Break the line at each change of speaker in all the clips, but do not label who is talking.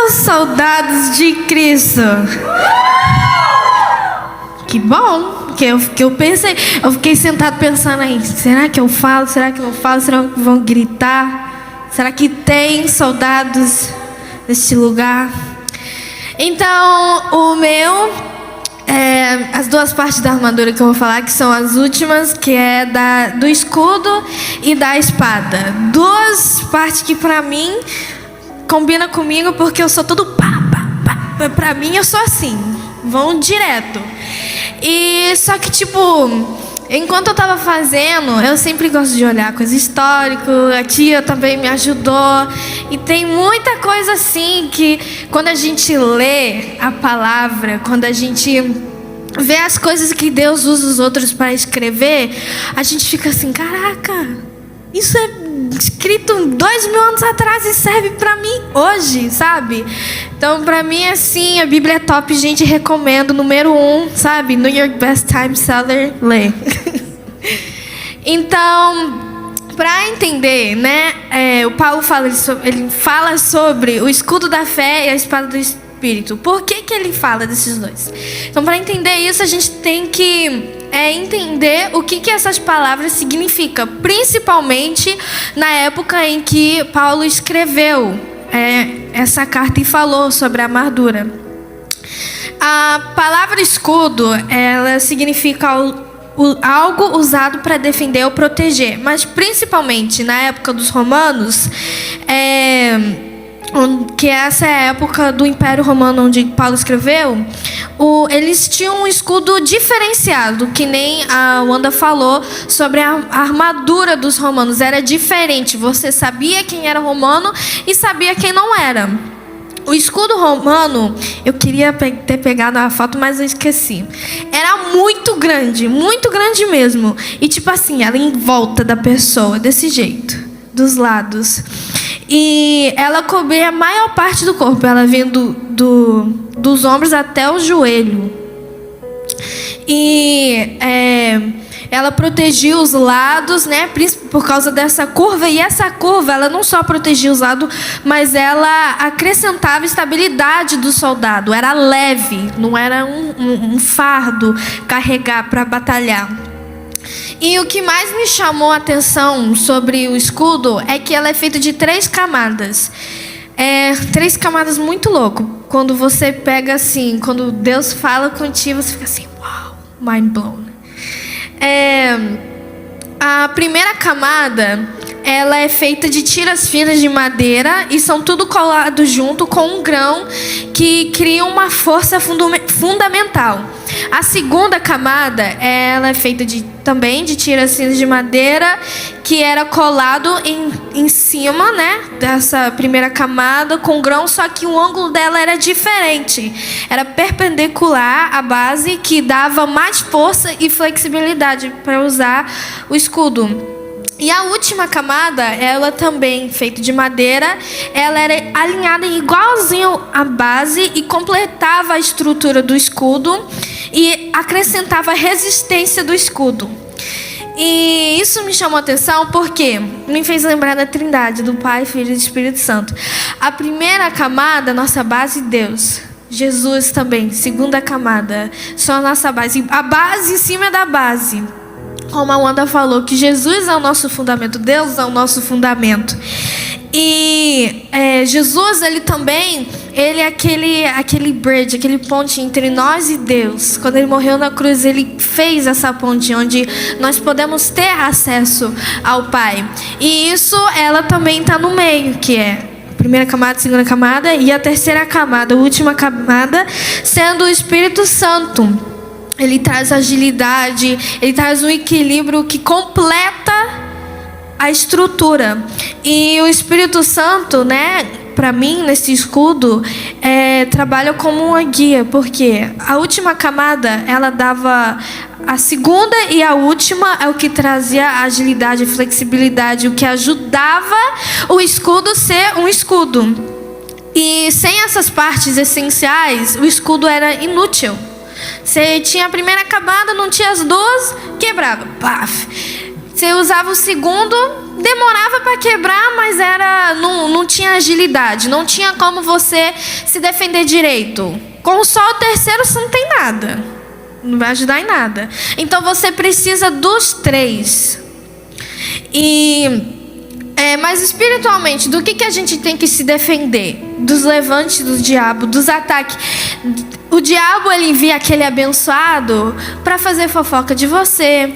os soldados de Cristo. Que bom, que eu pensei, eu fiquei sentado pensando aí, será que eu falo, será que eu não falo, será que vão gritar? Será que tem soldados neste lugar? Então, o meu, as duas partes da armadura que eu vou falar, que são as últimas, que é do escudo e da espada. Duas partes que pra mim combina comigo, porque eu sou tudo pá. Pra mim eu sou assim, vão direto. E só que enquanto eu tava fazendo, eu sempre gosto de olhar coisa histórica. A tia também me ajudou. E tem muita coisa assim que quando a gente lê a palavra, quando a gente vê as coisas que Deus usa os outros para escrever, a gente fica assim, caraca, isso é escrito 2000 anos atrás e serve pra mim hoje, sabe? Então, pra mim, assim, a Bíblia é top, gente, recomendo. Número 1, sabe? New York Best Time Seller, lê. Então, pra entender, né? O Paulo ele fala sobre o escudo da fé e a espada do Espírito. Por que ele fala desses dois? Então, para entender isso, a gente tem que entender o que essas palavras significam, principalmente na época em que Paulo escreveu essa carta e falou sobre a armadura. A palavra escudo, ela significa algo usado para defender ou proteger, mas principalmente na época dos romanos, que essa é a época do Império Romano onde Paulo escreveu, eles tinham um escudo diferenciado, que nem a Wanda falou sobre a armadura dos romanos. Era diferente, você sabia quem era romano e sabia quem não era. O escudo romano, eu queria ter pegado a foto, mas eu esqueci. Era muito grande mesmo. E assim, ela em volta da pessoa, desse jeito, dos lados. E ela cobria a maior parte do corpo. Ela vinha dos ombros até o joelho. E ela protegia os lados, né? Por causa dessa curva. E essa curva, ela não só protegia os lados, mas ela acrescentava estabilidade do soldado. Era leve, não era um fardo carregar para batalhar. E o que mais me chamou a atenção sobre o escudo é que ela é feita de 3 camadas. 3 camadas muito louco. Quando você pega assim, quando Deus fala contigo, você fica assim, uau, mind blown. A primeira camada, ela é feita de tiras finas de madeira e são tudo colado junto com um grão que cria uma força fundamental. A segunda camada, ela é feita também de tiras finas de madeira que era colado em cima, né, dessa primeira camada com grão, só que o ângulo dela era diferente. Era perpendicular à base, que dava mais força e flexibilidade para usar o escudo. E a última camada, ela também feita de madeira, ela era alinhada igualzinho à base e completava a estrutura do escudo e acrescentava a resistência do escudo. E isso me chamou a atenção porque me fez lembrar da Trindade, do Pai, Filho e Espírito Santo. A primeira camada, nossa base, Deus. Jesus também, segunda camada, só a nossa base. A base em cima da base. Como a Wanda falou, que Jesus é o nosso fundamento, Deus é o nosso fundamento. E Jesus, ele é aquele bridge, aquele ponte entre nós e Deus. Quando ele morreu na cruz, ele fez essa ponte onde nós podemos ter acesso ao Pai. E isso, ela também está no meio, que é a primeira camada, a segunda camada e a terceira camada, a última camada, sendo o Espírito Santo. Ele traz agilidade, ele traz um equilíbrio que completa a estrutura. E o Espírito Santo, né, para mim, nesse escudo, trabalha como uma guia, porque a última camada, ela dava a segunda e a última é o que trazia agilidade e flexibilidade, o que ajudava o escudo ser um escudo. E sem essas partes essenciais, o escudo era inútil. Você tinha a primeira camada, não tinha as duas, quebrava. Paf. Você usava o segundo, demorava para quebrar, mas não tinha agilidade, não tinha como você se defender direito. Com só o terceiro você não tem nada, não vai ajudar em nada. Então você precisa dos 3. Mas espiritualmente, do que a gente tem que se defender? Dos levantes do diabo, dos ataques. O diabo, ele envia aquele abençoado para fazer fofoca de você,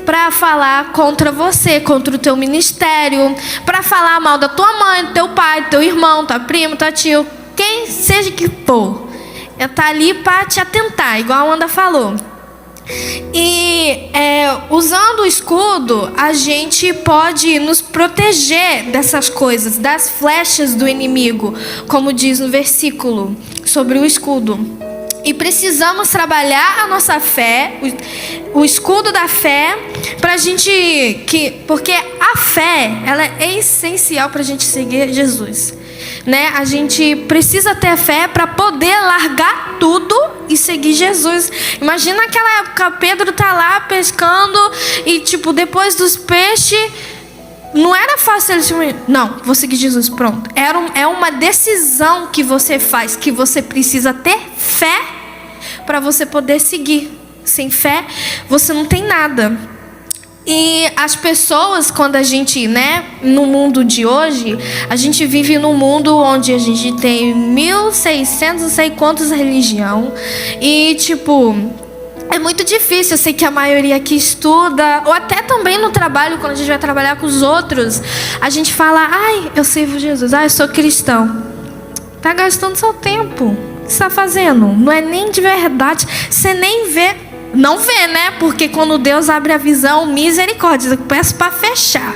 para falar contra você, contra o teu ministério, para falar mal da tua mãe, do teu pai, do teu irmão, tua prima, tua tio, quem seja que for. Está ali para te atentar, igual a Amanda falou. E usando o escudo, a gente pode nos proteger dessas coisas, das flechas do inimigo, como diz no versículo sobre o escudo. E precisamos trabalhar a nossa fé, o escudo da fé, pra gente porque a fé, ela é essencial para a gente seguir Jesus, né? A gente precisa ter fé para poder largar tudo e seguir Jesus. Imagina aquela época, Pedro tá lá pescando e depois dos peixes, não era fácil ele se... Não, vou seguir Jesus, pronto. É uma decisão que você faz, que você precisa ter fé para você poder seguir. Sem fé, você não tem nada. E as pessoas, quando a gente, no mundo de hoje, a gente vive num mundo onde a gente tem 1.600, não sei quantas religiões. E, é muito difícil. Eu sei que a maioria aqui estuda, ou até também no trabalho, quando a gente vai trabalhar com os outros, a gente fala, ai, eu sirvo Jesus, ai, eu sou cristão. Tá gastando seu tempo. O que você está fazendo? Não é nem de verdade. Você nem vê. Não vê, né? Porque quando Deus abre a visão, misericórdia, eu peço para fechar.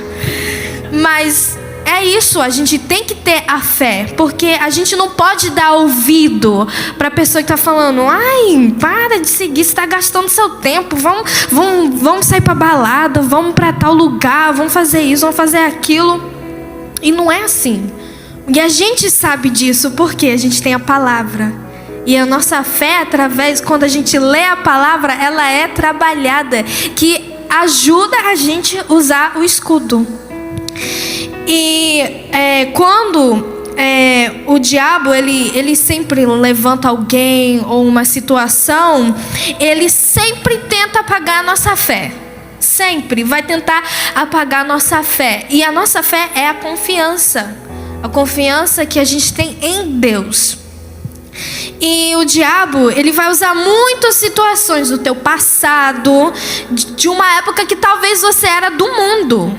Mas é isso, a gente tem que ter a fé, porque a gente não pode dar ouvido para a pessoa que está falando, ai, para de seguir, você está gastando seu tempo, vamos sair para balada, vamos para tal lugar, vamos fazer isso, vamos fazer aquilo. E não é assim. E a gente sabe disso porque a gente tem a palavra. E a nossa fé, quando a gente lê a palavra, ela é trabalhada, que ajuda a gente a usar o escudo. E quando o diabo, ele sempre levanta alguém ou uma situação, ele sempre tenta apagar a nossa fé. Sempre vai tentar apagar a nossa fé. E a nossa fé é a confiança. A confiança que a gente tem em Deus. E o diabo, ele vai usar muitas situações do teu passado, de uma época que talvez você era do mundo.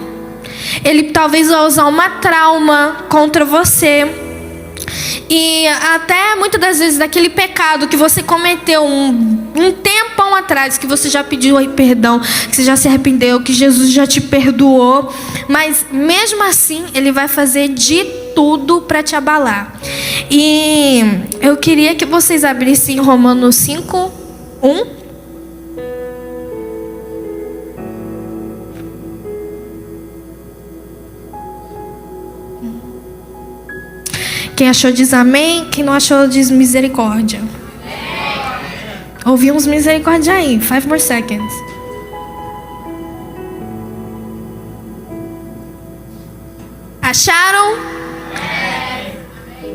Ele talvez vai usar uma trauma contra você. E até muitas das vezes daquele pecado que você cometeu um tempão atrás, que você já pediu perdão, que você já se arrependeu, que Jesus já te perdoou. Mas mesmo assim, ele vai fazer de tudo para te abalar. E eu queria que vocês abrissem Romanos 5:1. Quem achou diz amém, quem não achou diz misericórdia. Ouvimos misericórdia aí. 5 more seconds. Acharam?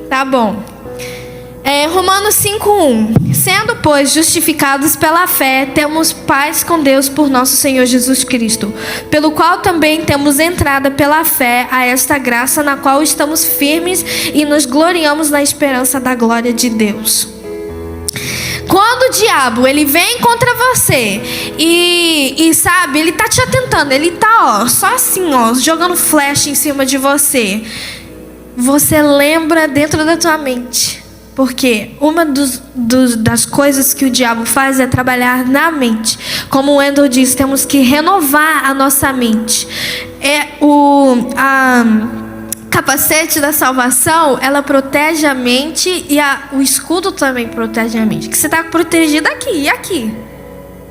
Tá bom. Romanos 5:1. Sendo, pois, justificados pela fé, temos paz com Deus por nosso Senhor Jesus Cristo, pelo qual também temos entrada pela fé a esta graça na qual estamos firmes e nos gloriamos na esperança da glória de Deus. Quando o diabo, ele vem contra você e sabe, ele tá te atentando, ele tá, só assim, jogando flecha em cima de você. Você lembra dentro da tua mente. Porque uma das coisas que o diabo faz é trabalhar na mente. Como o Wendell diz, temos que renovar a nossa mente. A capacete da salvação, ela protege a mente e o escudo também protege a mente. Que você está protegido aqui e aqui.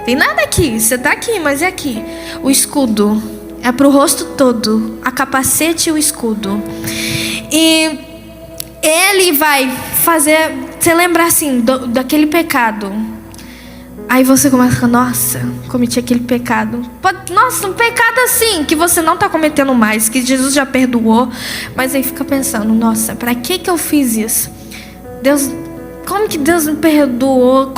Tem nada aqui, você está aqui, mas é aqui. O escudo é para o rosto todo. A capacete e o escudo. E ele vai fazer você lembrar assim daquele pecado. Aí você começa a falar, nossa, cometi aquele pecado. Nossa, um pecado assim, que você não está cometendo mais, que Jesus já perdoou. Mas aí fica pensando, nossa, para que eu fiz isso? Deus, como que Deus me perdoou?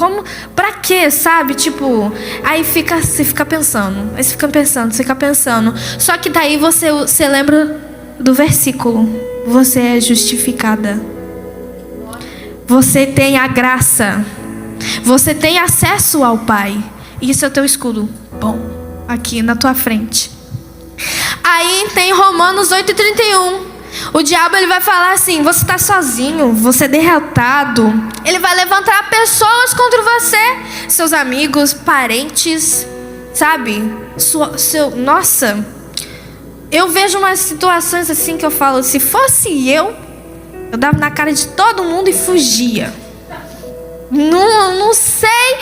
Pra quê, sabe? Tipo, aí você fica pensando. Aí você fica pensando. Só que daí você lembra do versículo. Você é justificada. Você tem a graça. Você tem acesso ao Pai. Isso é o teu escudo bom aqui na tua frente. Aí tem Romanos 8:31. O diabo ele vai falar assim: você está sozinho, você é derrotado. Ele vai levantar pessoas contra você, seus amigos, parentes, sabe? Nossa, eu vejo umas situações assim que eu falo: se fosse eu dava na cara de todo mundo e fugia. Não sei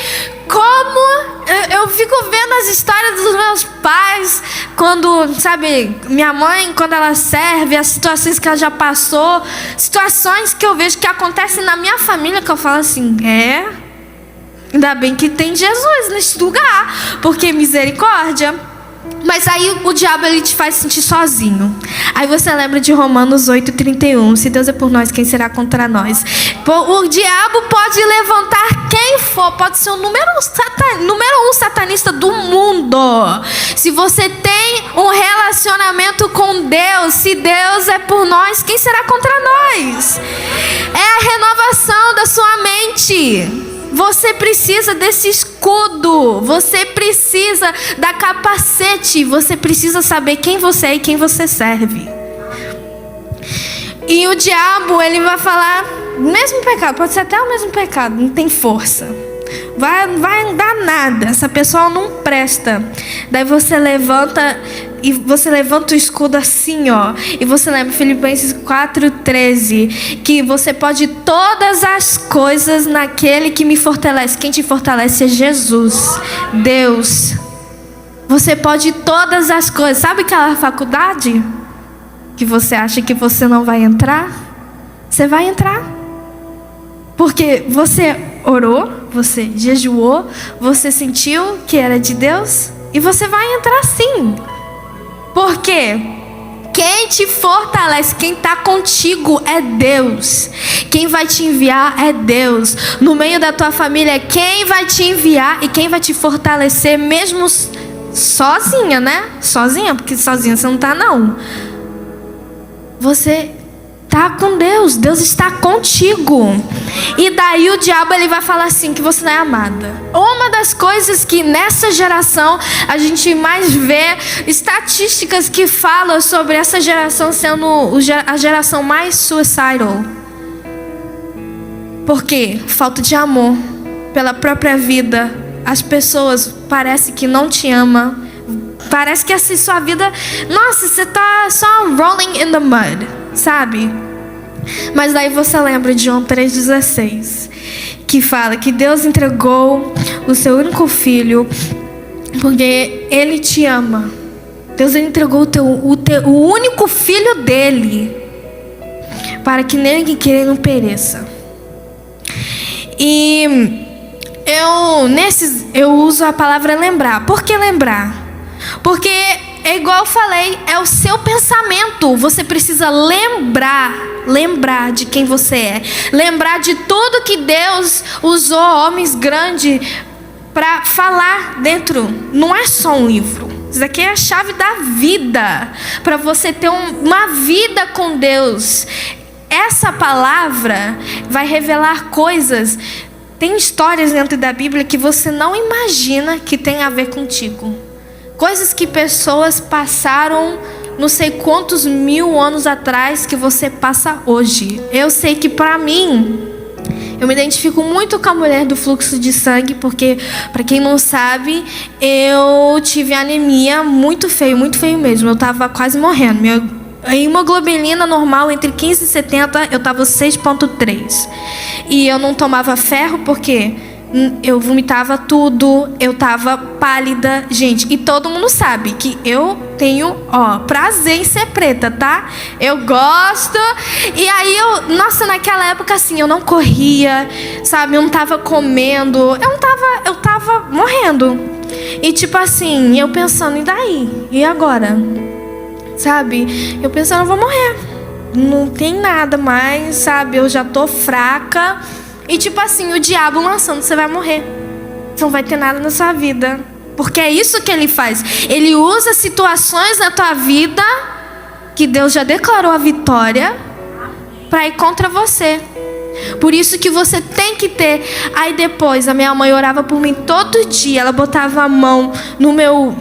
como. Eu fico vendo as histórias dos meus pais, quando, sabe, minha mãe, quando ela serve, as situações que ela já passou, situações que eu vejo que acontecem na minha família, que eu falo assim, ainda bem que tem Jesus nesse lugar, porque misericórdia. Mas aí o diabo ele te faz sentir sozinho. Aí você lembra de Romanos 8:31. Se Deus é por nós, quem será contra nós? O diabo pode levantar quem for. Pode ser o número um satanista do mundo. Se você tem um relacionamento com Deus, se Deus é por nós, quem será contra nós? É a renovação da sua mente. Você precisa desse escudo. Você precisa da capacete. Você precisa saber quem você é e quem você serve. E o diabo, ele vai falar, mesmo pecado, pode ser até o mesmo pecado, não tem força. Vai dar nada, essa pessoa não presta. Daí você levanta o escudo assim, ó. E você lembra Filipenses 4:13, que você pode todas as coisas naquele que me fortalece. Quem te fortalece é Jesus, Deus. Você pode todas as coisas. Sabe aquela faculdade que você acha que você não vai entrar? Você vai entrar. Porque você orou, você jejuou, você sentiu que era de Deus e você vai entrar sim. Por quê? Quem te fortalece, quem está contigo é Deus. Quem vai te enviar é Deus. No meio da tua família, quem vai te enviar e quem vai te fortalecer mesmo sozinha, né? Sozinha, porque sozinha você não está não. Você está com Deus, Deus está contigo. E daí o diabo ele vai falar assim, que você não é amada. Uma das coisas que nessa geração a gente mais vê, estatísticas que falam sobre essa geração sendo a geração mais suicidal. Por quê? Falta de amor pela própria vida. As pessoas parece que não te amam. Parece que assim sua vida, nossa, você tá só rolling in the mud, sabe? Mas daí você lembra de João 3,16, que fala que Deus entregou o seu único filho porque Ele te ama. Deus entregou o único filho dele para que ninguém queira não pereça. E eu uso a palavra lembrar. Por que lembrar? Porque é igual eu falei, é o seu pensamento. Você precisa lembrar de quem você é. Lembrar de tudo que Deus usou homens grandes para falar dentro. Não é só um livro. Isso aqui é a chave da vida. Para você ter uma vida com Deus. Essa palavra vai revelar coisas. Tem histórias dentro da Bíblia que você não imagina que tem a ver contigo. Coisas que pessoas passaram não sei quantos mil anos atrás que você passa hoje. Eu sei que para mim, eu me identifico muito com a mulher do fluxo de sangue, porque, para quem não sabe, eu tive anemia muito feio mesmo. Eu tava quase morrendo. A hemoglobina normal entre 15 e 70, eu tava 6,3. E eu não tomava ferro porque Eu vomitava tudo, eu tava pálida, gente. E todo mundo sabe que eu tenho, prazer em ser preta, tá? Eu gosto. E aí nossa, naquela época assim, eu não corria, sabe? Eu não tava comendo, eu tava morrendo. E tipo assim, eu pensando, e daí? E agora? Sabe? Eu pensando, eu vou morrer. Não tem nada mais, sabe? Eu já tô fraca. E tipo assim, o diabo lançando, você vai morrer. Você não vai ter nada na sua vida. Porque é isso que ele faz. Ele usa situações na tua vida que Deus já declarou a vitória para ir contra você. Por isso que você tem que ter. Aí depois, a minha mãe orava por mim todo dia. Ela botava a mão no meu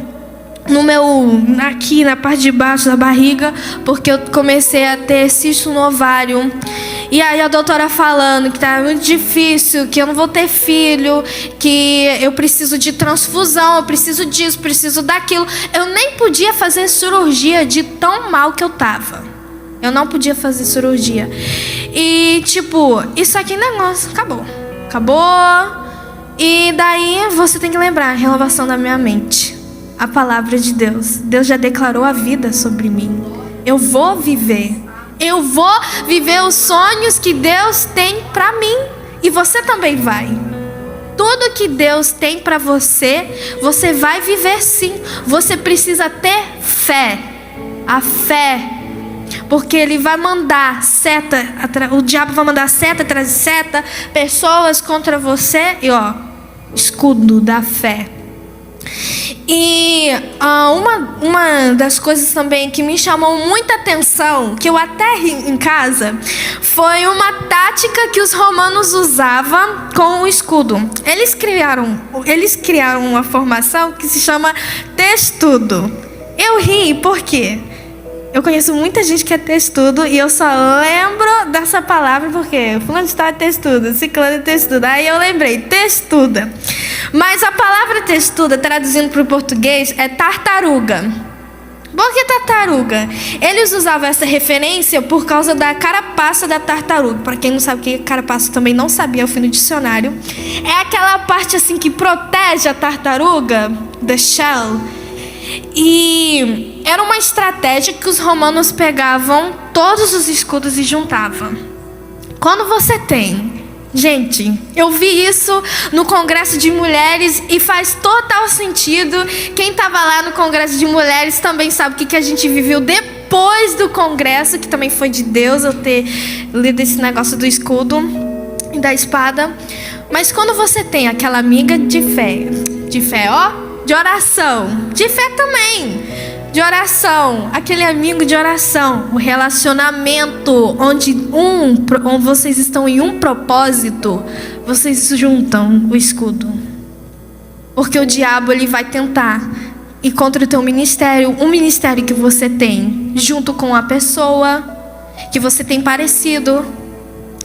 aqui na parte de baixo da barriga, porque eu comecei a ter cisto no ovário. E aí a doutora falando que tá muito difícil, que eu não vou ter filho, que eu preciso de transfusão, eu preciso disso, preciso daquilo. Eu nem podia fazer cirurgia de tão mal que eu tava. Eu não podia fazer cirurgia. E tipo, isso aqui negócio acabou. E daí você tem que lembrar a renovação da minha mente. A palavra de Deus. Deus já declarou a vida sobre mim. Eu vou viver. Eu vou viver os sonhos que Deus tem para mim. E você também vai. Tudo que Deus tem para você, você vai viver sim. Você precisa ter fé. A fé. Porque ele vai mandar seta, o diabo vai mandar seta atrás de seta, pessoas contra você. E escudo da fé. E uma das coisas também que me chamou muita atenção, que eu até ri em casa, foi uma tática que os romanos usavam com o escudo. Eles criaram uma formação que se chama testudo. Eu ri porque eu conheço muita gente que é testudo e eu só lembro dessa palavra porque fulano de tal é testudo, ciclano é testudo. Aí eu lembrei, testuda. Mas a palavra testuda, traduzindo para o português, é tartaruga. Por que tartaruga? Eles usavam essa referência por causa da carapaça da tartaruga. Para quem não sabe o que é carapaça, também não sabia, eu fui no dicionário. É aquela parte assim que protege a tartaruga, the shell. E era uma estratégia que os romanos pegavam todos os escudos e juntavam. Quando você tem... Gente, eu vi isso no Congresso de Mulheres e faz total sentido. Quem estava lá no Congresso de Mulheres também sabe o que a gente viveu depois do Congresso, que também foi de Deus eu ter lido esse negócio do escudo e da espada. Mas quando você tem aquela amiga de fé, de oração, de fé também, de oração, aquele amigo de oração, o relacionamento onde vocês estão em um propósito, vocês juntam o escudo. Porque o diabo ele vai tentar ir contra o teu ministério, um ministério que você tem, junto com a pessoa que você tem parecido.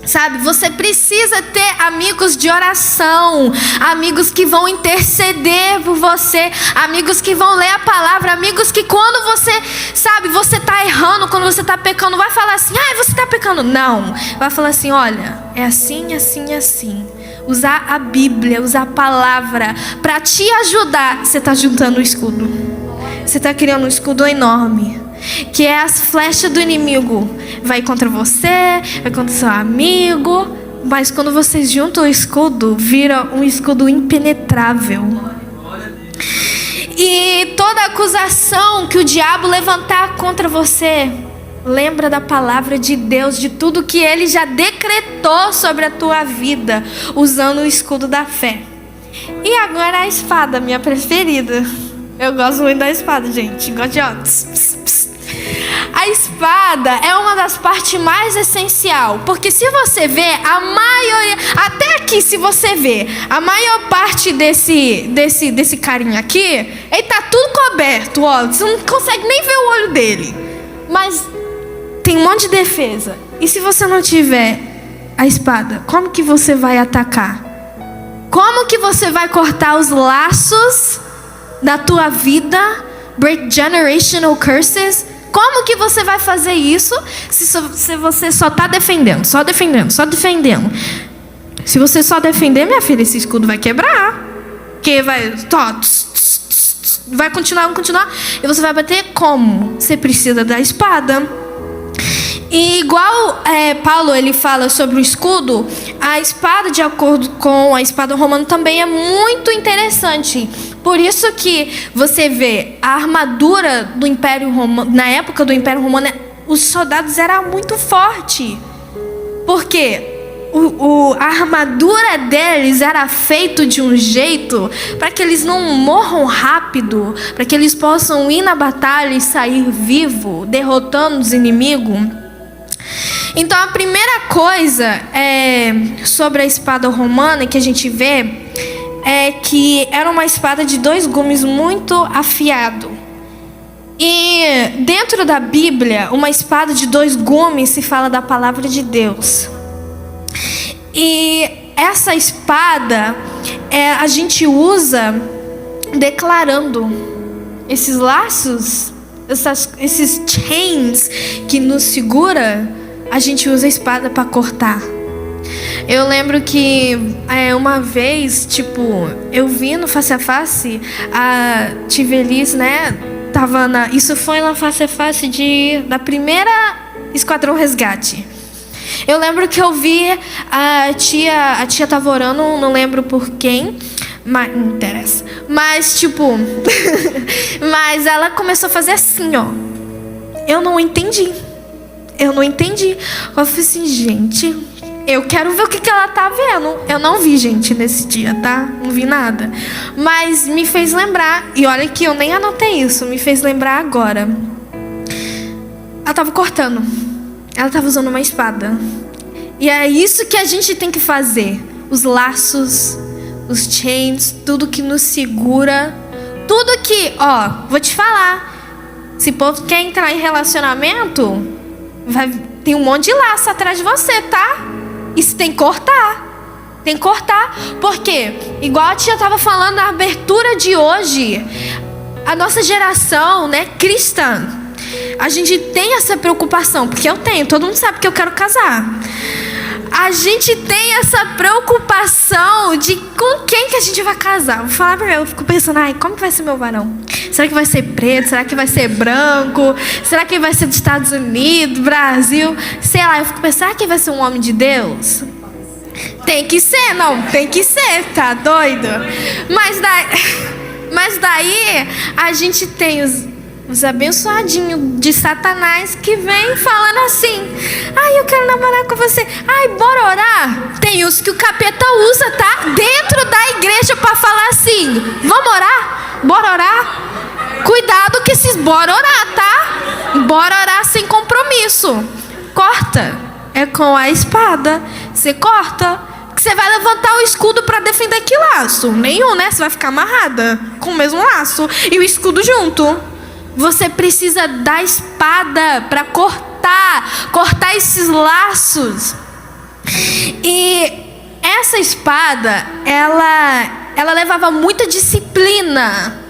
Sabe, você precisa ter amigos de oração, amigos que vão interceder por você, amigos que vão ler a palavra, amigos que quando você, sabe, você está errando, quando você está pecando, vai falar assim, você está pecando. Não, vai falar assim, olha, é assim, assim, assim. Usar a Bíblia, usar a palavra para te ajudar. Você está juntando o escudo. Você está criando um escudo enorme, que é as flechas do inimigo. Vai contra você, vai contra seu amigo, mas quando vocês juntam o escudo, vira um escudo impenetrável. E toda acusação que o diabo levantar contra você, lembra da palavra de Deus, de tudo que ele já decretou sobre a tua vida, usando o escudo da fé. E agora a espada, minha preferida. Eu gosto muito da espada, gente. Gosto de A espada é uma das partes mais essenciais, porque se você vê, a maioria, até aqui se você vê, a maior parte desse carinha aqui, ele tá tudo coberto, você não consegue nem ver o olho dele. Mas tem um monte de defesa. E se você não tiver a espada, como que você vai atacar? Como que você vai cortar os laços da tua vida? Break generational curses? Como que você vai fazer isso se você só está defendendo, só defendendo, só defendendo? Se você só defender, minha filha, esse escudo vai quebrar. Porque vai continuar, e você vai bater como? Você precisa da espada. E igual Paulo ele fala sobre o escudo, a espada, de acordo com a espada romana, também é muito interessante. Por isso que você vê a armadura do Império Romano, na época do Império Romano, os soldados eram muito fortes. Por quê? A armadura deles era feita de um jeito para que eles não morram rápido, para que eles possam ir na batalha e sair vivo, derrotando os inimigos. Então a primeira coisa sobre a espada romana que a gente vê é que era uma espada de 2 gumes muito afiado. E dentro da Bíblia, uma espada de 2 gumes se fala da palavra de Deus. E essa espada a gente usa declarando esses laços, esses chains que nos segura. A gente usa a espada para cortar. Eu lembro que uma vez, eu vi no Face a Face a Tivelis, né? Isso foi na Face a Face da primeira Esquadrão Resgate. Eu lembro que eu vi a tia tava orando, não lembro por quem, mas não interessa. Mas mas ela começou a fazer assim, ó. Eu não entendi. Eu falei assim, gente, eu quero ver o que ela tá vendo. Eu não vi, gente, nesse dia, tá? Não vi nada. Mas me fez lembrar, e olha que eu nem anotei isso, me fez lembrar agora. Ela tava cortando. Ela tava usando uma espada. E é isso que a gente tem que fazer. Os laços, os chains, tudo que nos segura. Tudo que, vou te falar. Se o povo quer entrar em relacionamento, tem um monte de laço atrás de você, tá? Isso tem que cortar. Tem que cortar. Porque, igual a tia estava falando na abertura de hoje, a nossa geração, né, cristã, a gente tem essa preocupação. Porque eu tenho, todo mundo sabe que eu quero casar. A gente tem essa preocupação de com quem que a gente vai casar. Vou falar pra mim, eu fico pensando, como que vai ser meu varão? Será que vai ser preto? Será que vai ser branco? Será que vai ser dos Estados Unidos, Brasil? Sei lá, eu fico pensando, será que vai ser um homem de Deus? Tem que ser, tá doido? Mas daí a gente tem os abençoadinhos de Satanás que vem falando assim, eu quero namorar com você, bora orar. Tem os que o capeta usa, tá? Dentro da igreja pra falar assim, vamos orar? Bora orar? Cuidado que esses bora orar, tá? Bora orar sem compromisso. Corta. É com a espada. Você corta. Você vai levantar o escudo para defender que laço? Nenhum, né? Você vai ficar amarrada com o mesmo laço e o escudo junto. Você precisa da espada para cortar esses laços. E essa espada, ela levava muita disciplina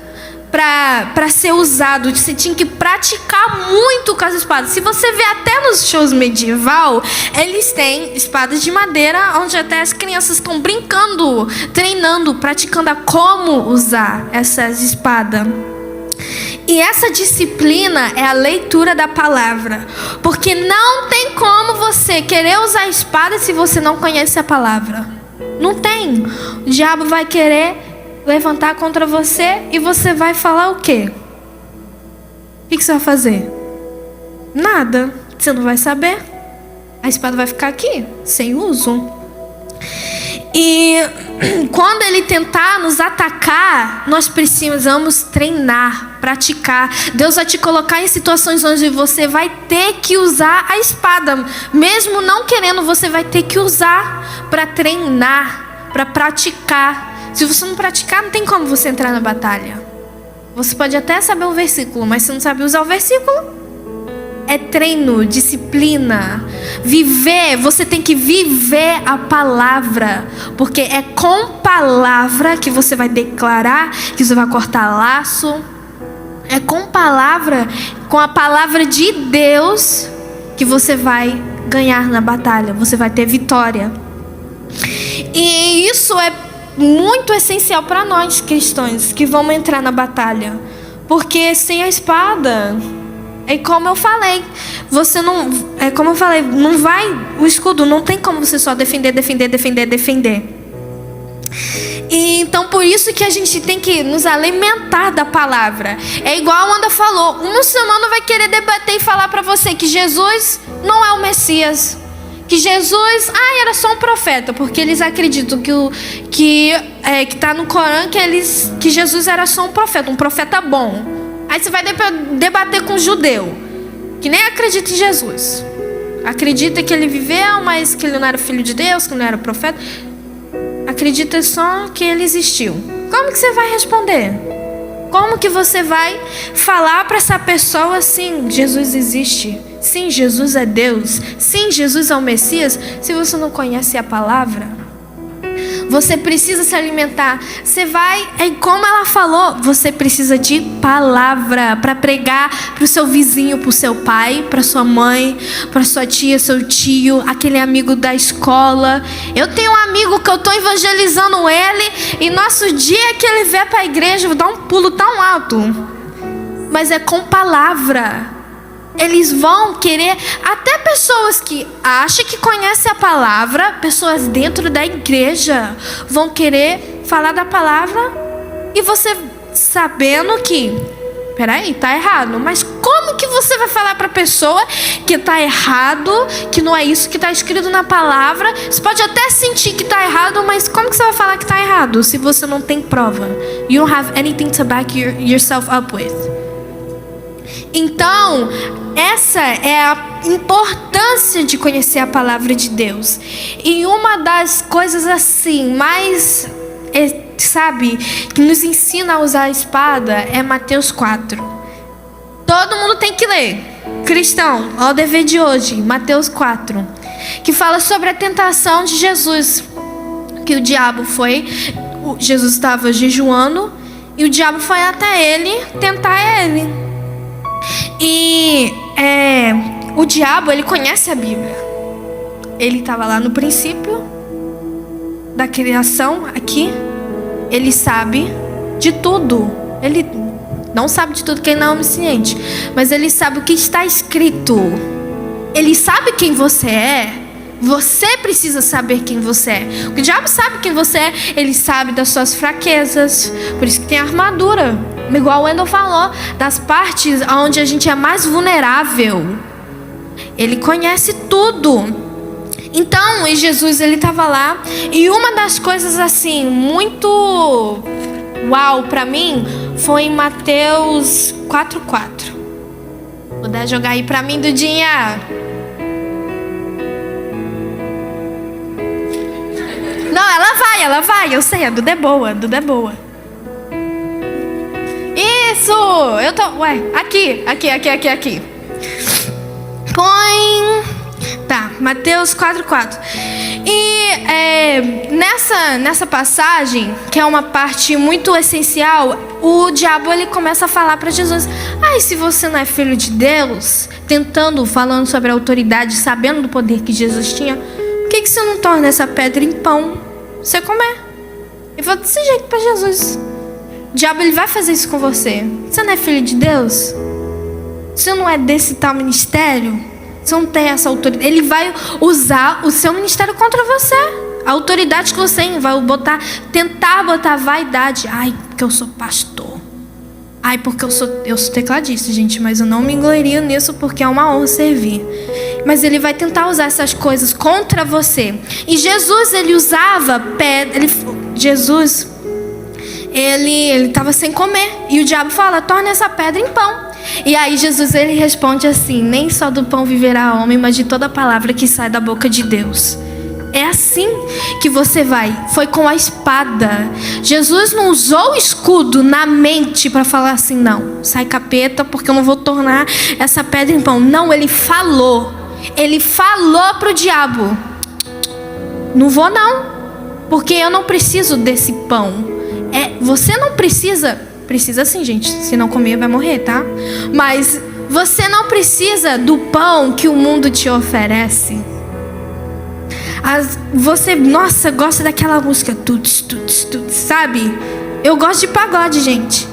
para ser usado. Você tinha que praticar muito com as espadas. Se você vê até nos shows medieval, eles têm espadas de madeira, onde até as crianças estão brincando, treinando, praticando a como usar essas espadas. E essa disciplina é a leitura da palavra. Porque não tem como você querer usar a espada se você não conhece a palavra. Não tem. O diabo vai querer levantar contra você e você vai falar o quê? O que você vai fazer? Nada. Você não vai saber. A espada vai ficar aqui, sem uso. E quando ele tentar nos atacar, nós precisamos treinar, praticar. Deus vai te colocar em situações onde você vai ter que usar a espada. Mesmo não querendo, você vai ter que usar para treinar, para praticar. Se você não praticar, não tem como você entrar na batalha. Você pode até saber o versículo, mas se não sabe usar o versículo, é treino, disciplina. Viver, você tem que viver a palavra. Porque é com palavra que você vai declarar, que você vai cortar laço. É com a palavra de Deus, que você vai ganhar na batalha. Você vai ter vitória. E isso é muito essencial para nós cristãos que vamos entrar na batalha. Porque sem a espada, é como eu falei, não vai, o escudo não tem como você só defender. E então por isso que a gente tem que nos alimentar da palavra. É igual a Amanda falou, um muçulmano vai querer debater e falar para você que Jesus não é o Messias, que Jesus era só um profeta, porque eles acreditam que está no Corão que Jesus era só um profeta bom. Aí você vai debater com um judeu que nem acredita em Jesus, acredita que ele viveu, mas que ele não era filho de Deus, que ele não era profeta, acredita só que ele existiu. Como que você vai responder? Como que você vai falar para essa pessoa assim, Jesus existe? Sim, Jesus é Deus. Sim, Jesus é o Messias. Se você não conhece a palavra, você precisa se alimentar. Como ela falou, você precisa de palavra para pregar para o seu vizinho, para o seu pai, para sua mãe, para sua tia, seu tio, aquele amigo da escola. Eu tenho um amigo que eu estou evangelizando ele, e nosso dia que ele vier para a igreja, eu vou dar um pulo tão alto. Mas é com palavra. Eles vão querer, até pessoas que acham que conhecem a palavra, pessoas dentro da igreja, vão querer falar da palavra, e você sabendo que, peraí, tá errado. Mas como que você vai falar para a pessoa que tá errado, que não é isso que está escrito na palavra? Você pode até sentir que tá errado, mas como que você vai falar que tá errado se você não tem prova? You don't have anything to back yourself up with. Então, essa é a importância de conhecer a palavra de Deus. E uma das coisas assim, mais, que nos ensina a usar a espada é Mateus 4. Todo mundo tem que ler. Cristão, ó, o dever de hoje, Mateus 4. Que fala sobre a tentação de Jesus. Que o diabo Jesus estava jejuando, e o diabo foi até ele tentar ele. E o diabo, ele conhece a Bíblia. Ele estava lá no princípio da criação, aqui. Ele sabe de tudo. Ele não sabe de tudo, porque ele não é onisciente, mas ele sabe o que está escrito. Ele sabe quem você é. Você precisa saber quem você é. O diabo sabe quem você é. Ele sabe das suas fraquezas. Por isso que tem a armadura. Igual o Wendel falou, das partes onde a gente é mais vulnerável. Ele conhece tudo. Então, e Jesus, ele estava lá. E uma das coisas assim, muito uau para mim, foi em Mateus 4:4. Puder jogar aí para mim, Dudinha? Não, ela vai. Eu sei, a Duda é boa, Isso! Eu tô... Aqui. Põe... Tá, Mateus 4:4. E nessa passagem, que é uma parte muito essencial, o diabo, ele começa a falar para Jesus: e se você não é filho de Deus, falando sobre a autoridade, sabendo do poder que Jesus tinha, por que você não torna essa pedra em pão, você comer? E falou desse jeito para Jesus. O diabo, ele vai fazer isso com você. Você não é filho de Deus? Você não é desse tal ministério? Você não tem essa autoridade? Ele vai usar o seu ministério contra você. A autoridade que você tem, vai tentar botar vaidade. Porque eu sou pastor. Porque eu sou tecladista, gente, mas eu não me englorio nisso, porque é uma honra servir. Mas ele vai tentar usar essas coisas contra você. E Jesus, ele usava pedra. Ele estava sem comer. E o diabo fala: torna essa pedra em pão. E aí Jesus, ele responde assim: nem só do pão viverá o homem, mas de toda palavra que sai da boca de Deus. É assim que você foi com a espada. Jesus não usou o escudo na mente para falar assim: não, sai capeta, porque eu não vou tornar essa pedra em pão. Não, ele falou para o diabo: não vou não, porque eu não preciso desse pão. Você não precisa sim, gente, se não comer vai morrer, tá? Mas você não precisa do pão que o mundo te oferece. Você, nossa, gosta daquela música, tuts, tuts, tuts, sabe? Eu gosto de pagode, gente.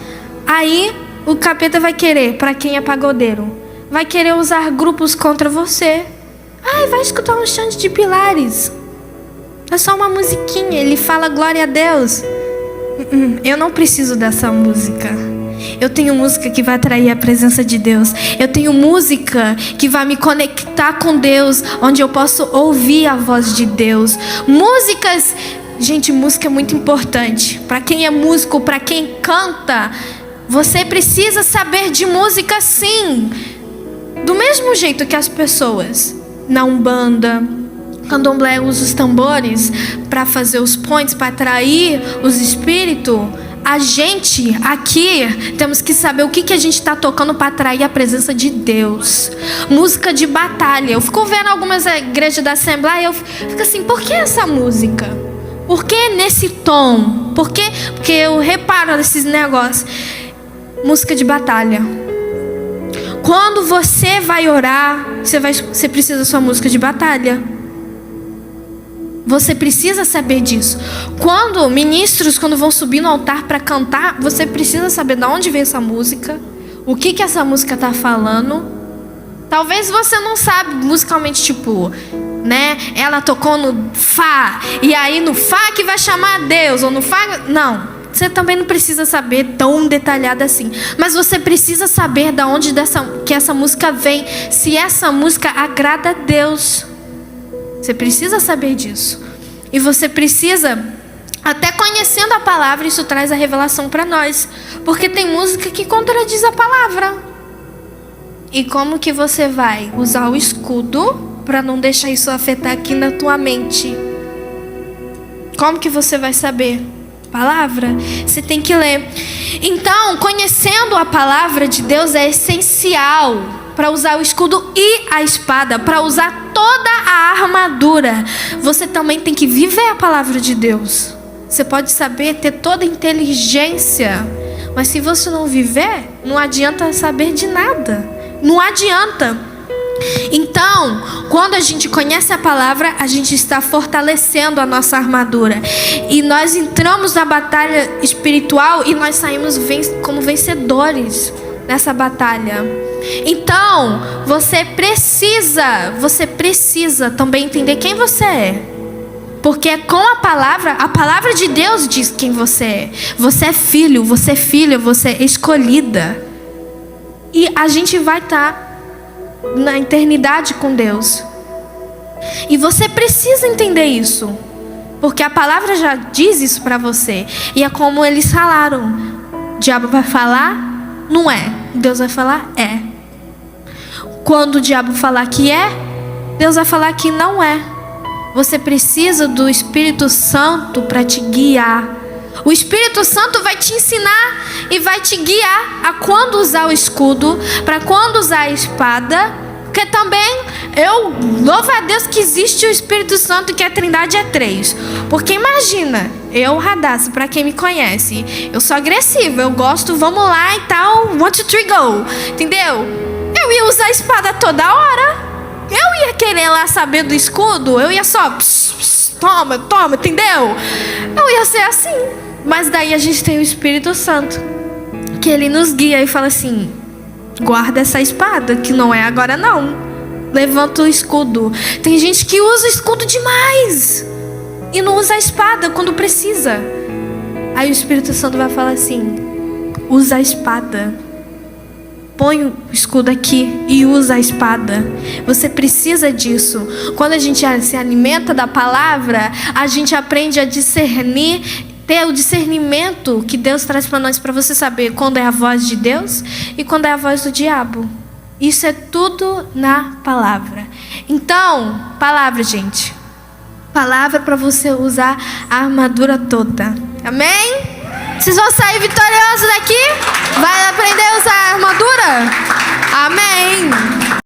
Aí o capeta vai querer, para quem é pagodeiro, vai querer usar grupos contra você. Ai, vai escutar um chante de Pilares. É só uma musiquinha, ele fala glória a Deus. Eu não preciso dessa música. Eu tenho música que vai atrair a presença de Deus. Eu tenho música que vai me conectar com Deus, onde eu posso ouvir a voz de Deus. Músicas, gente, música é muito importante. Para quem é músico, para quem canta, você precisa saber de música, sim. Do mesmo jeito que as pessoas na Umbanda, Candomblé usa os tambores para fazer os pontos, para atrair os espíritos. A gente aqui temos que saber o que a gente está tocando para atrair a presença de Deus. Música de batalha. Eu fico vendo algumas igrejas da Assembleia e eu fico assim, por que essa música? Por que nesse tom? Por que? Porque eu reparo nesses negócios. Música de batalha. Quando você vai orar, você precisa da sua música de batalha. Você precisa saber disso. Quando ministros, quando vão subir no altar para cantar, você precisa saber de onde veio essa música, o que essa música está falando. Talvez você não sabe musicalmente, tipo, né? Ela tocou no Fá, e aí no Fá que vai chamar Deus, ou no Fá... Não. Você também não precisa saber tão detalhado assim. Mas você precisa saber de onde que essa música vem. Se essa música agrada a Deus. Você precisa saber disso. E você precisa, até conhecendo a palavra, isso traz a revelação para nós. Porque tem música que contradiz a palavra. E como que você vai usar o escudo para não deixar isso afetar aqui na tua mente? Como que você vai saber? Palavra, você tem que ler. Então, conhecendo a palavra de Deus é essencial para usar o escudo e a espada, para usar toda a armadura. Você também tem que viver a palavra de Deus. Você pode saber, ter toda a inteligência, mas se você não viver, não adianta saber de nada. Não adianta. Então, quando a gente conhece a palavra, a gente está fortalecendo a nossa armadura. E nós entramos na batalha espiritual e nós saímos como vencedores nessa batalha. Então, você precisa também entender quem você é. Porque com a palavra de Deus diz quem você é. Você é filho, você é filha, você é escolhida. E a gente vai estar na eternidade com Deus. E você precisa entender isso, porque a palavra já diz isso para você. E é como eles falaram: o diabo vai falar, não é. Deus vai falar, é. Quando o diabo falar que é, Deus vai falar que não é. Você precisa do Espírito Santo para te guiar. O Espírito Santo vai te ensinar e vai te guiar a quando usar o escudo, para quando usar a espada. Porque também eu louvo a Deus que existe o Espírito Santo, que a Trindade é 3. Porque imagina, eu, Radassa, para quem me conhece, eu sou agressiva, eu gosto, vamos lá e tal, 1, 2, 3, go. Entendeu? Eu ia usar a espada toda hora. Eu ia querer lá saber do escudo, eu ia só toma, entendeu? Eu ia ser assim. Mas daí a gente tem o Espírito Santo, que ele nos guia e fala assim: guarda essa espada, que não é agora não. Levanta o escudo. Tem gente que usa o escudo demais e não usa a espada quando precisa. Aí o Espírito Santo vai falar assim: usa a espada. Põe o escudo aqui e usa a espada. Você precisa disso. Quando a gente se alimenta da palavra, a gente aprende a discernir, ter o discernimento que Deus traz para nós, para você saber quando é a voz de Deus e quando é a voz do diabo. Isso é tudo na palavra. Então, palavra, gente. Palavra para você usar a armadura toda. Amém? Vocês vão sair vitoriosos